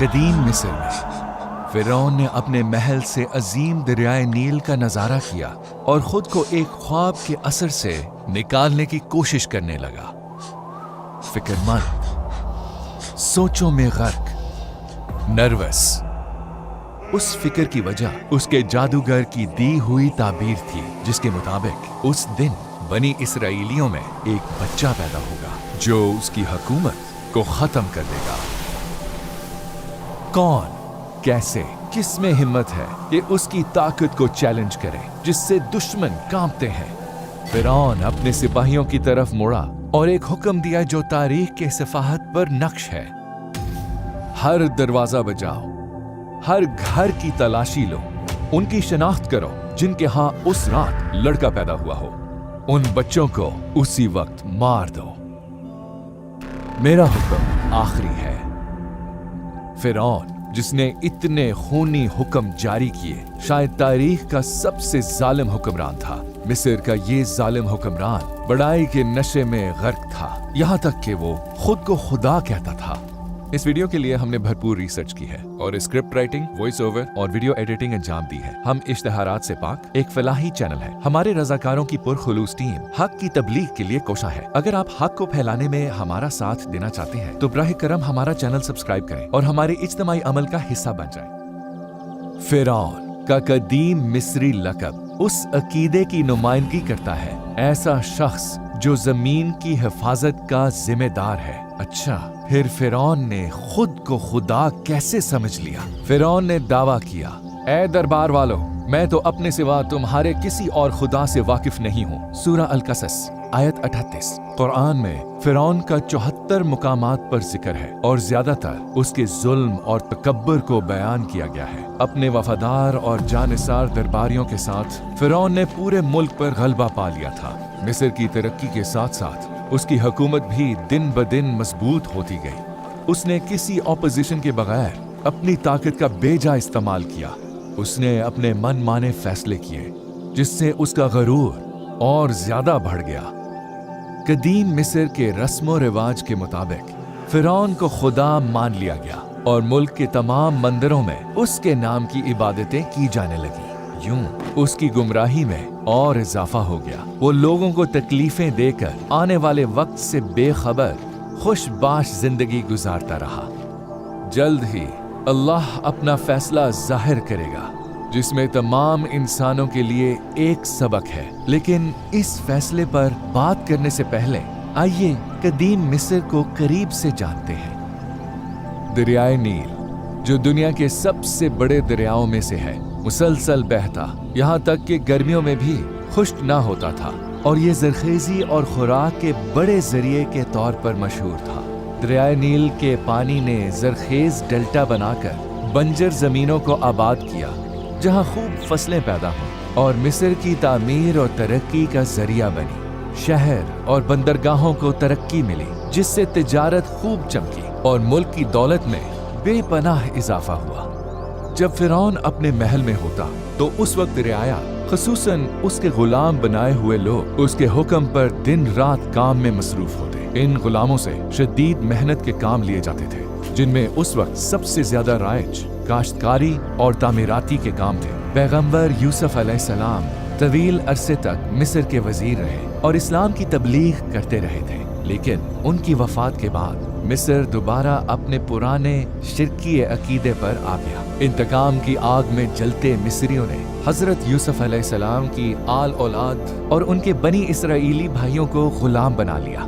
قدیم مصر میں فرعون نے اپنے محل سے عظیم دریائے نیل کا نظارہ کیا اور خود کو ایک خواب کے اثر سے نکالنے کی کوشش کرنے لگا۔ فکر مند، سوچوں میں غرق، نروس۔ اس فکر کی وجہ اس کے جادوگر کی دی ہوئی تعبیر تھی، جس کے مطابق اس دن بنی اسرائیلیوں میں ایک بچہ پیدا ہوگا جو اس کی حکومت کو ختم کر دے گا۔ کون، کیسے، کس میں ہمت ہے کہ اس کی طاقت کو چیلنج کرے جس سے دشمن کانپتے ہیں؟ فرعون اپنے سپاہیوں کی طرف مڑا اور ایک حکم دیا جو تاریخ کے صفحات پر نقش ہے۔ ہر دروازہ بجاؤ، ہر گھر کی تلاشی لو، ان کی شناخت کرو جن کے ہاں اس رات لڑکا پیدا ہوا ہو، ان بچوں کو اسی وقت مار دو۔ میرا حکم آخری ہے۔ فرعون، جس نے اتنے خونی حکم جاری کیے، شاید تاریخ کا سب سے ظالم حکمران تھا۔ مصر کا یہ ظالم حکمران بڑائی کے نشے میں غرق تھا، یہاں تک کہ وہ خود کو خدا کہتا تھا۔ اس ویڈیو کے لیے ہم نے بھرپور ریسرچ کی ہے اور اسکرپٹ رائٹنگ، وائس اوور اور ویڈیو ایڈیٹنگ انجام دی ہے۔ ہم اشتہارات سے پاک ایک فلاحی چینل ہے۔ ہمارے رضاکاروں کی پرخلوص ٹیم حق کی تبلیغ کے لیے کوشاں ہے۔ اگر آپ حق کو پھیلانے میں ہمارا ساتھ دینا چاہتے ہیں تو براہ کرم ہمارا چینل سبسکرائب کریں اور ہمارے اجتماعی عمل کا حصہ بن جائیں۔ فرعون کا قدیم مصری لقب اس عقیدے کی نمائندگی کرتا ہے، ایسا شخص جو زمین کی حفاظت کا ذمہ دار ہے۔ اچھا، پھر فرعون نے خود کو خدا کیسے سمجھ لیا؟ فرعون نے دعویٰ کیا، اے دربار والو، میں تو اپنے سوا تمہارے کسی اور خدا سے واقف نہیں ہوں۔ سورہ القصص آیت 38۔ قرآن میں فرعون کا 74 مقامات پر ذکر ہے اور زیادہ تر اس کے ظلم اور تکبر کو بیان کیا گیا ہے۔ اپنے وفادار اور جانثار درباریوں کے ساتھ فرعون نے پورے ملک پر غلبہ پا لیا تھا۔ مصر کی ترقی کے ساتھ ساتھ اس کی حکومت بھی دن بدن مضبوط ہوتی گئی۔ اس نے کسی اپوزیشن کے بغیر اپنی طاقت کا بے جا استعمال کیا۔ اس نے اپنے من مانے فیصلے کیے جس سے اس کا غرور اور زیادہ بڑھ گیا۔ قدیم مصر کے رسم و رواج کے مطابق فرعون کو خدا مان لیا گیا اور ملک کے تمام مندروں میں اس کے نام کی عبادتیں کی جانے لگی۔ یوں اس کی گمراہی میں اور اضافہ ہو گیا۔ وہ لوگوں کو تکلیفیں دے کر آنے والے وقت سے بے خبر خوش باش زندگی گزارتا رہا۔ جلد ہی اللہ اپنا فیصلہ ظاہر کرے گا جس میں تمام انسانوں کے لیے ایک سبق ہے۔ لیکن اس فیصلے پر بات کرنے سے پہلے آئیے قدیم مصر کو قریب سے جانتے ہیں۔ دریائے نیل، جو دنیا کے سب سے بڑے دریاؤں میں سے ہے، مسلسل بہتا، یہاں تک کہ گرمیوں میں بھی خشک نہ ہوتا تھا، اور یہ زرخیزی اور خوراک کے بڑے ذریعے کے طور پر مشہور تھا۔ دریائے نیل کے پانی نے زرخیز ڈیلٹا بنا کر بنجر زمینوں کو آباد کیا جہاں خوب فصلیں پیدا ہوں اور مصر کی تعمیر اور ترقی کا ذریعہ بنی۔ شہر اور بندرگاہوں کو ترقی ملی جس سے تجارت خوب چمکی اور ملک کی دولت میں بے پناہ اضافہ ہوا۔ جب فرعون اپنے محل میں ہوتا تو اس وقت رعایا، خصوصاً اس کے غلام بنائے ہوئے لوگ، اس کے حکم پر دن رات کام میں مصروف ہوتے۔ ان غلاموں سے شدید محنت کے کام لیے جاتے تھے جن میں اس وقت سب سے زیادہ رائج کاشتکاری اور تعمیراتی کے کام تھے۔ پیغمبر یوسف علیہ السلام طویل عرصے تک مصر کے وزیر رہے اور اسلام کی تبلیغ کرتے رہے تھے، لیکن ان کی وفات کے بعد مصر دوبارہ اپنے پرانے شرکی عقیدے پر آ گیا۔ انتقام کی آگ میں جلتے مصریوں نے حضرت یوسف علیہ السلام کی آل اولاد اور ان کے بنی اسرائیلی بھائیوں کو غلام بنا لیا۔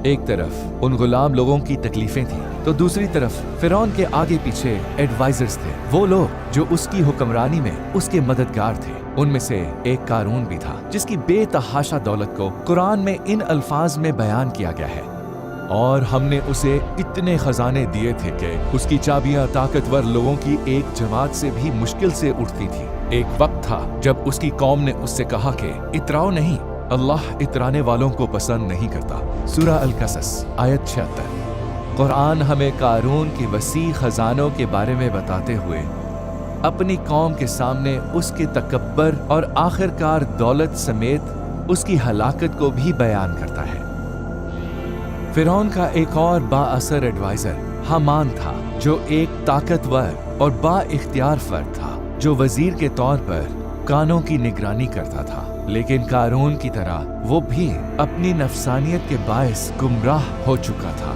ایک طرف ان غلام لوگوں کی تکلیفیں تھیں تو دوسری طرف فرعون کے آگے پیچھے ایڈوائزرز تھے، وہ لوگ جو اس کی حکمرانی میں اس کے مددگار تھے۔ ان میں سے ایک قارون بھی تھا جس کی بے تحاشا دولت کو قرآن میں ان الفاظ میں بیان کیا گیا ہے، اور ہم نے اسے اتنے خزانے دیے تھے کہ اس کی چابیاں طاقتور لوگوں کی ایک جماعت سے بھی مشکل سے اٹھتی تھی۔ ایک وقت تھا جب اس کی قوم نے اس سے کہا کہ اتراؤ نہیں، اللہ اترانے والوں کو پسند نہیں کرتا۔ سورہ القصص آیت 76۔ قرآن ہمیں قارون کی وسیع خزانوں کے بارے میں بتاتے ہوئے اپنی قوم کے سامنے اس کے تکبر اور آخرکار دولت سمیت اس کی ہلاکت کو بھی بیان کرتا ہے۔ फिरौन का एक और बाअसर एडवाइजर हामान था, जो एक ताकतवर और बाइख्तियार फर्द था, जो वजीर के तौर पर कानों की निगरानी करता था। लेकिन कारून की तरह वो भी अपनी नफसानियत के बायस गुमराह हो चुका था।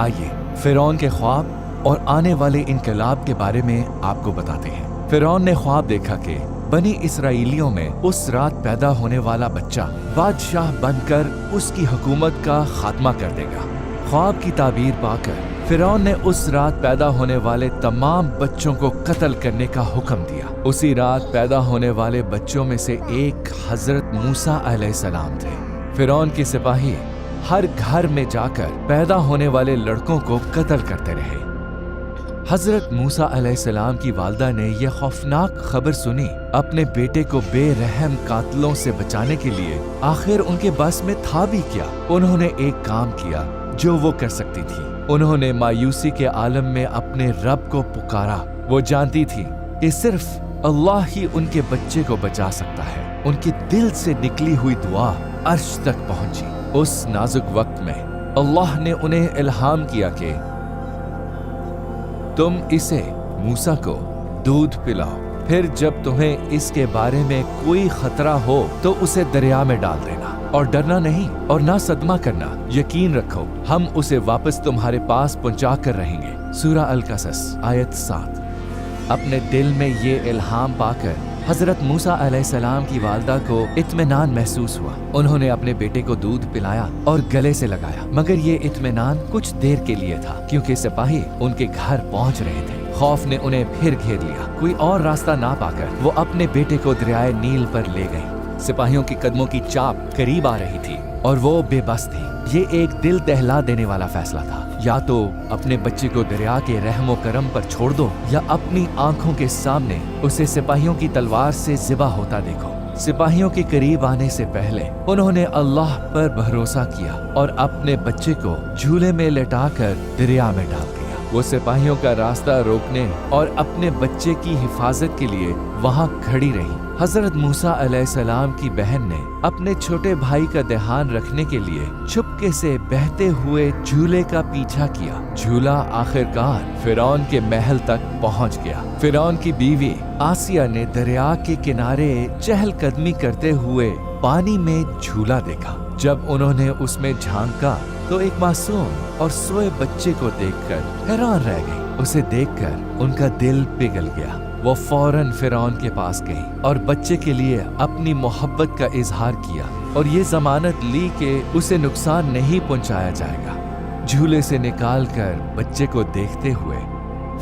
आइए फिरौन के ख्वाब और आने वाले इनकलाब के बारे में आपको बताते हैं। फिरौन ने ख्वाब देखा कि बनी इसराइलियों में उस रात पैदा होने वाला बच्चा बादशाह बनकर उसकी हुकूमत का खात्मा कर देगा। ख्वाब की ताबीर पाकर फिरौन ने उस रात पैदा होने वाले तमाम बच्चों को कत्ल करने का हुक्म दिया। उसी रात पैदा होने वाले बच्चों में से एक हजरत मूसा अलैहिस्सलाम थे। फिरौन के सिपाही हर घर में जाकर पैदा होने वाले लड़कों को कत्ल करते रहे। हजरत मूसा अलैहिस्सलाम की वालदा ने यह खौफनाक खबर सुनी। अपने बेटे को बेरहम कातलों से बचाने के लिए आखिर उनके बस में था भी क्या। उन्होंने एक काम किया जो वो कर सकती थी। उन्होंने मायूसी के आलम में अपने रब को पुकारा। वो जानती थी कि सिर्फ अल्लाह ही उनके बच्चे को बचा सकता है। उनके दिल से निकली हुई दुआ अर्श तक पहुंची। उस नाजुक वक्त में अल्लाह ने उन्हें इल्हाम किया कि तुम इसे मूसा को दूध पिलाओ, फिर जब तुम्हें इसके बारे में कोई खतरा हो तो उसे दरिया में डाल देना, और डरना नहीं और ना सदमा करना। यकीन रखो हम उसे वापस तुम्हारे पास पहुंचा कर रहेंगे। सूरा अल-कसस आयत 7। अपने दिल में ये इल्हाम पाकर हजरत मूसा अलैहिस्सलाम की वालदा को इत्मीनान महसूस हुआ। उन्होंने अपने बेटे को दूध पिलाया और गले से लगाया, मगर ये इत्मीनान कुछ देर के लिए था, क्योंकि सिपाही उनके घर पहुंच रहे थे। खौफ ने उन्हें फिर घेर लिया। कोई और रास्ता ना पाकर वो अपने बेटे को दरियाए नील पर ले गई। सिपाहियों की कदमों की चाप करीब आ रही थी और वो बेबस थी। ये एक दिल दहला देने वाला फैसला था। या तो अपने बच्चे को दरिया के रहमो करम पर छोड़ दो, या अपनी आंखों के सामने उसे सिपाहियों की तलवार से ज़िबा होता देखो। सिपाहियों के करीब आने से पहले उन्होंने अल्लाह पर भरोसा किया और अपने बच्चे को झूले में लेटाकर दरिया में डाल दिया। वो सिपाहियों का रास्ता रोकने और अपने बच्चे की हिफाजत के लिए वहां खड़ी रही। हजरत मूसा अलैहिस्सलाम की बहन ने अपने छोटे भाई का ध्यान रखने के लिए चुपके से बहते हुए झूले का पीछा किया। झूला आखिरकार फिरौन के महल तक पहुंच गया। फिरौन की बीवी आसिया ने दरिया के किनारे चहलकदमी करते हुए पानी में झूला देखा। जब उन्होंने उसमें झांका तो एक मासूम और सोए बच्चे को देखकर हैरान रह गई। उसे देखकर उनका दिल पिघल गया। वो फौरन फिरौन के पास गई और बच्चे के लिए अपनी मोहब्बत का इजहार किया और ये जमानत ली कि उसे नुकसान नहीं पहुंचाया जाएगा। झूले से निकालकर बच्चे को देखते हुए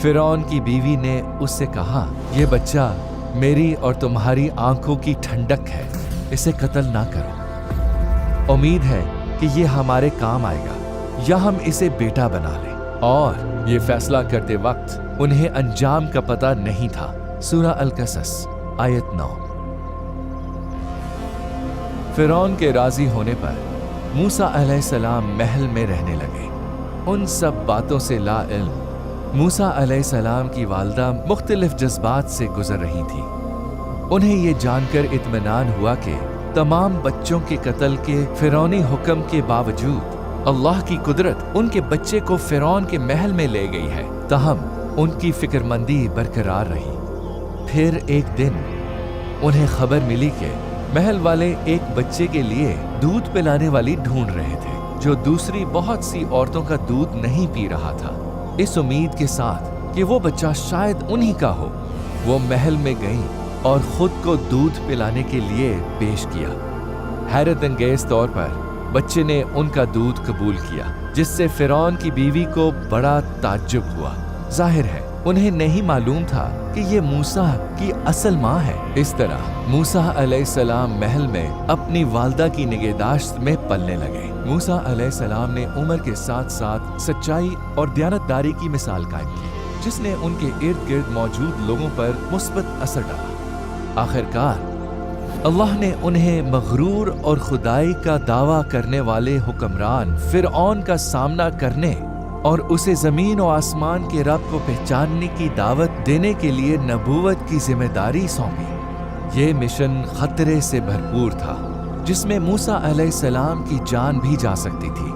फिरौन की बीवी ने उससे कहा, ये बच्चा मेरी और तुम्हारी आंखों की ठंडक है, इसे कत्ल ना करो। उम्मीद है कि ये हमारे काम आएगा या हम इसे बेटा बना लें। और ये फैसला करते वक्त उन्हें अंजाम का पता नहीं था। सूरा अल-कसस आयत 9। फिरौन के राजी होने पर मूसा अलैहिस्सलाम महल में रहने लगे। उन सब बातों से ला इल्म मूसा अलैहिस्सलाम की वालदा मुख्तलिफ जज्बात से गुजर रही थी। उन्हें ये जानकर इत्मीनान हुआ कि तमाम बच्चों के कत्ल के फिरौनी हुक्म के बावजूद अल्लाह की कुदरत उनके बच्चे को फिरौन के महल में ले गई है। तहम उनकी फिक्रमंदी बरकरार रही। फिर एक दिन उन्हें खबर मिली कि महल वाले एक बच्चे के लिए दूध पिलाने वाली ढूंढ रहे थे, जो दूसरी बहुत सी औरतों का दूध नहीं पी रहा था। इस उम्मीद के साथ कि वो बच्चा शायद उन्हीं का हो, वो महल में गई और खुद को दूध पिलाने के लिए पेश किया। हैरत अंगेज तौर पर बच्चे ने उनका दूध कबूल किया, जिससे फिरौन की बीवी को बड़ा ताज्जुब हुआ। जाहिर है उन्हें नहीं मालूम था कि ये मूसा की असल माँ है। इस तरह मूसा अलैहिस्सलाम महल में अपनी वालदा की निगहदाश्त में पलने लगे। मूसा अलैहिस्सलाम ने उम्र के साथ साथ सच्चाई और दयानतदारी की मिसाल कायम की, जिसने उनके इर्द गिर्द मौजूद लोगों पर मुस्बत असर डाला। आखिरकार अल्लाह ने उन्हें मगरूर और खुदाई का दावा करने वाले हुक्मरान फिरऔन का सामना करने और उसे जमीन और आसमान के रब को पहचानने की दावत देने के लिए नबूवत की जिम्मेदारी सौंपी। ये मिशन खतरे से भरपूर था, जिसमें मूसा अलैहिस्सलाम की जान भी जा सकती थी।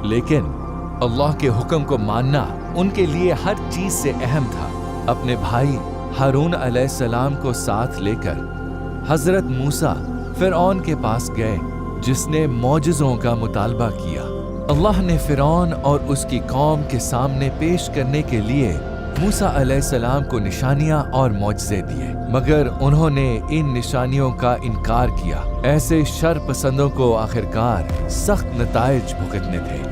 लेकिन अल्लाह के हुक्म को मानना उनके लिए हर चीज से अहम था। अपने भाई हारून अलैहिस्सलाम को साथ लेकर हजरत मूसा फिरौन के पास गए, जिसने मौजिज़ों का मुतालबा किया। अल्लाह ने फिरौन और उसकी कौम के सामने पेश करने के लिए मूसा अलैहिस्सलाम को निशानियां और मौजिज़े दिए, मगर उन्होंने इन निशानियों का इनकार किया। ऐसे शर पसंदों को आखिरकार सख्त नताइज भुगतने थे।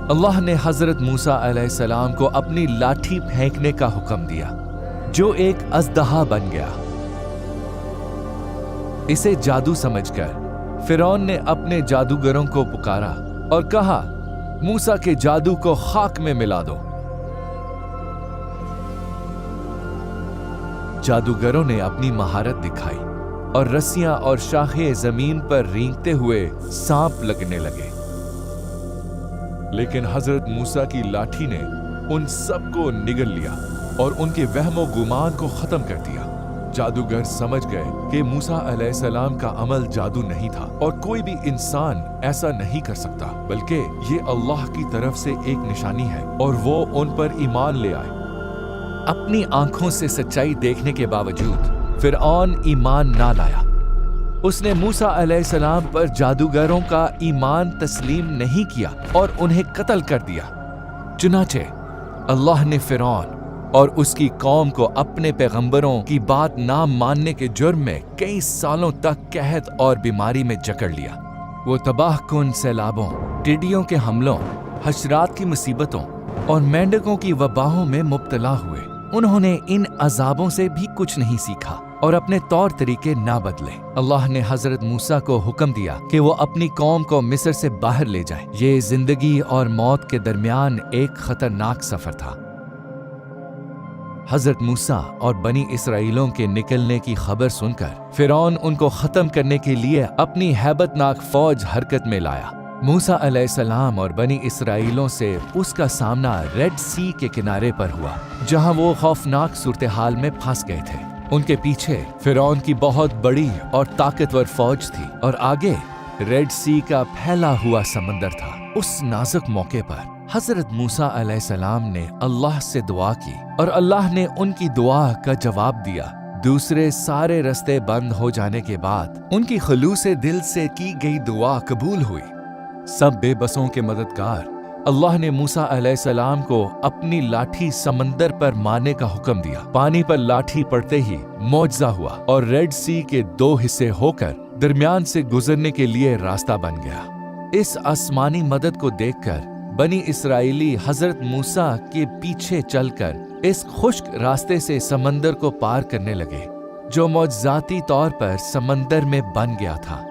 अल्लाह ने हजरत मूसा अलैहिस्सलाम को अपनी लाठी फेंकने का हुक्म दिया, जो एक अज़दहा बन गया। इसे जादू समझकर फिरौन ने अपने जादूगरों को पुकारा और कहा, मूसा के जादू को खाक में मिला दो। जादूगरों ने अपनी महारत दिखाई और रस्सियां और शाखें जमीन पर रेंगते हुए सांप लगने लगे, लेकिन हजरत मूसा की लाठी ने उन सबको निगल लिया और उनके वहमो गुमान को खत्म कर दिया। जादूगर समझ गए कि मूसा अलैहिस्सलाम का अमल जादू नहीं था और कोई भी इंसान ऐसा नहीं कर सकता, बल्कि ये अल्लाह की तरफ से एक निशानी है और वो उन पर ईमान ले आए। अपनी आंखों से सच्चाई देखने के बावजूद फिरौन ईमान ना लाया। उसने मूसा अलैहिस्सलाम पर जादूगरों का ईमान तस्लीम नहीं किया और उन्हें कत्ल कर दिया। चुनाचे अल्लाह ने फिरौन और उसकी कौम को अपने पैगंबरों की बात ना मानने के जुर्म में कई सालों तक कहत और बीमारी में जकड़ लिया। वो तबाहकुन सैलाबों, टिड्डियों के हमलों, हशरात की मुसीबतों और मेंढकों की वबाहों में मुब्तला हुए। उन्होंने इन अजाबों से भी कुछ नहीं सीखा और अपने तौर तरीके ना बदले। अल्लाह ने हजरत मूसा को हुक्म दिया कि वो अपनी कौम को मिस्र से बाहर ले जाए। ये जिंदगी और मौत के दरमियान एक खतरनाक सफर था। हजरत मूसा और बनी इसराइलों के निकलने की खबर सुनकर फिरौन उनको खत्म करने के लिए अपनी हैबतनाक फौज हरकत में लाया। मूसा अलैहिस्सलाम और बनी इसराइलों से उसका सामना रेड सी के किनारे पर हुआ, जहां वो खौफनाक सूरत-ए-हाल में फंस गए थे। उनके पीछे फिरौन की बहुत बड़ी और ताकतवर फौज थी और आगे रेड सी का फैला हुआ समंदर था। उस नाजुक मौके पर हजरत मूसा अलैहिस्सलाम ने अल्लाह से दुआ की और अल्लाह ने उनकी दुआ का जवाब दिया। दूसरे सारे रास्ते बंद हो जाने के बाद उनकी खलूसे दिल से की गई दुआ कबूल हुई। सब बेबसों के मददगार अल्लाह ने मूसा अलैहिस्सलाम को अपनी लाठी समंदर पर मारने का हुक्म दिया। पानी पर लाठी पड़ते ही मौजज़ा हुआ और रेड सी के दो हिस्से होकर दरमियान से गुजरने के लिए रास्ता बन गया। इस आसमानी मदद को देखकर बनी इसराइली हजरत मूसा के पीछे चलकर इस खुश्क रास्ते से समंदर को पार करने लगे, जो मौजज़ाती तौर पर समंदर में बन गया था।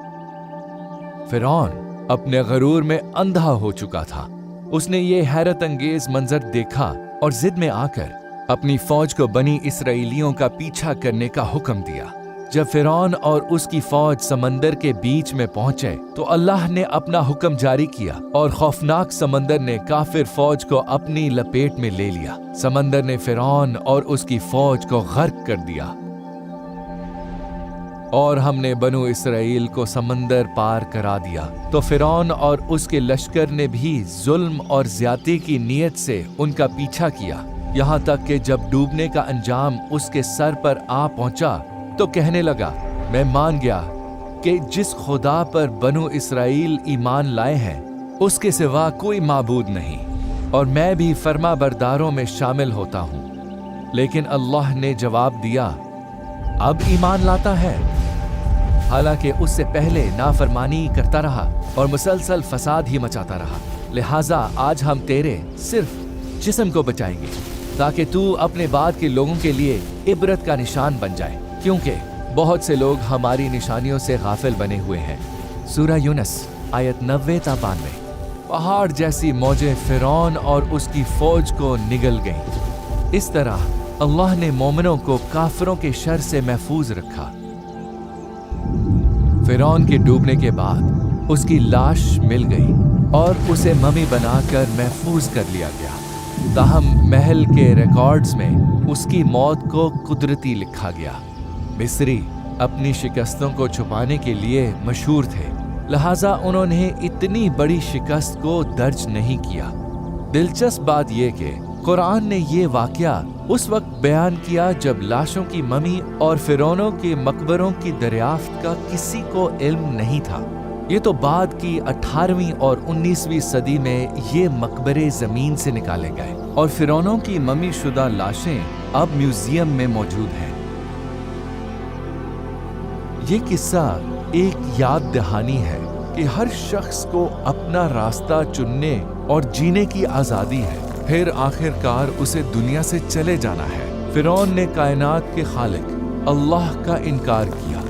फिरौन अपने गरूर में अंधा हो चुका था। उसने ये हैरत अंगेज मंजर देखा और जिद में आकर अपनी फौज को बनी इसराइलियों का पीछा करने का हुक्म दिया। जब फिरौन और उसकी फौज समंदर के बीच में पहुंचे तो अल्लाह ने अपना हुक्म जारी किया और खौफनाक समंदर ने काफिर फौज को अपनी लपेट में ले लिया। समंदर ने फिरौन और उसकी फौज को गर्क कर दिया और हमने बनु इसराइल को समंदर पार करा दिया। तो फिरौन और उसके लश्कर ने भी जुल्म और ज्यादती की नीयत से उनका पीछा किया, यहाँ तक कि जब डूबने का अंजाम उसके सर पर आ पहुंचा तो कहने लगा, मैं मान गया कि जिस खुदा पर बनु इसराइल ईमान लाए हैं उसके सिवा कोई माबूद नहीं और मैं भी फर्मा बरदारों में शामिल होता हूँ। लेकिन अल्लाह ने जवाब दिया, अब ईमान लाता है, हालांकि उससे पहले नाफरमानी करता रहा और मुसलसल फसाद ही मचाता रहा। लिहाजा आज हम तेरे सिर्फ जिस्म को बचाएंगे ताकि तू अपने बाद के लोगों के लिए इबरत का निशान बन जाए, क्योंकि बहुत से लोग हमारी निशानियों से गाफिल बने हुए हैं। सूरह यूनुस आयत 90-92। पहाड़ जैसी मौजें फिरौन और उसकी फौज को निगल गईं। इस तरह अल्लाह ने मोमिनों को काफिरों के शर से महफूज रखा। फिरौन के डूबने के बाद उसकी लाश मिल गई और उसे ममी बनाकर महफूज कर लिया गया। ताहम महल के रिकॉर्ड्स में उसकी मौत को कुदरती लिखा गया। मिस्री अपनी शिकस्तों को छुपाने के लिए मशहूर थे, लिहाजा उन्होंने इतनी बड़ी शिकस्त को दर्ज नहीं किया। दिलचस्प बात यह कि कुरान ने ये वाकया उस वक्त बयान किया जब लाशों की ममी और फिरौनों के मकबरों की दरियाफ्त का किसी को इल्म नहीं था। ये तो बाद की 18वीं और 19वीं सदी में ये मकबरे जमीन से निकाले गए और फिरौनों की ममी शुदा लाशें अब म्यूजियम में मौजूद हैं। ये किस्सा एक याद दहानी है कि हर शख्स को अपना रास्ता चुनने और जीने की आजादी है, फिर आखिरकार उसे दुनिया से चले जाना है। फिरौन ने कायनात के खालिक अल्लाह का इनकार किया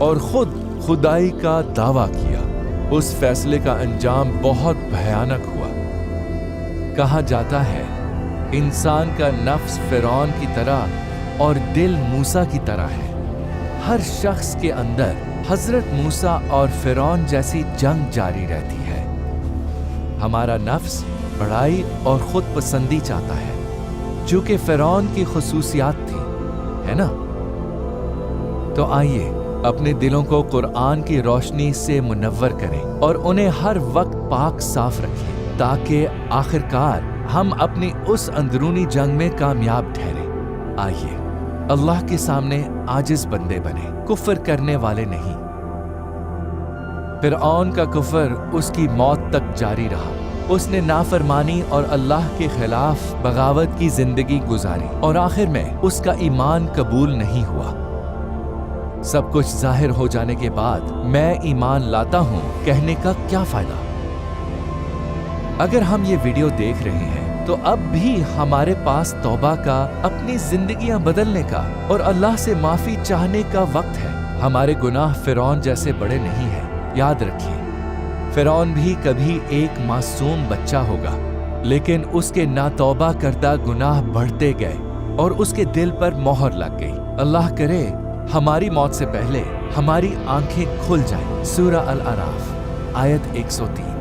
और खुद खुदाई का दावा किया। उस फैसले का अंजाम बहुत भयानक हुआ। कहा जाता है इंसान का नफ्स फिरौन की तरह और दिल मूसा की तरह है। हर शख्स के अंदर हजरत मूसा और फिरौन जैसी जंग जारी रहती है। हमारा नफ्स बड़ाई और खुद पसंदी चाहता है, जो कि फिरौन की खुसूसियात थी, है ना? तो आइए अपने दिलों को कुरान की रोशनी से मुनव्वर करें और उन्हें हर वक्त पाक साफ रखें, ताकि आखिरकार हम अपनी उस अंदरूनी जंग में कामयाब ठहरें। आइए अल्लाह के सामने आजिज बंदे बने, कुफ्र करने वाले नहीं। फिरऔन का कुफ्र उसकी मौत तक जारी रहा। उसने नाफरमानी और अल्लाह के खिलाफ बगावत की जिंदगी गुजारी और आखिर में उसका ईमान कबूल नहीं हुआ। सब कुछ जाहिर हो जाने के बाद मैं ईमान लाता हूं कहने का क्या फायदा? अगर हम ये वीडियो देख रहे हैं तो अब भी हमारे पास तौबा का, अपनी जिंदगियां बदलने का और अल्लाह से माफी चाहने का वक्त है। हमारे गुनाह फिरौन जैसे बड़े नहीं हैं। याद रखिए, फिरौन भी कभी एक मासूम बच्चा होगा, लेकिन उसके नातौबा करदा गुनाह बढ़ते गए और उसके दिल पर मोहर लग गई। अल्लाह करे हमारी मौत से पहले हमारी आंखें खुल जाएं। सूरह अल-अराफ आयत 103।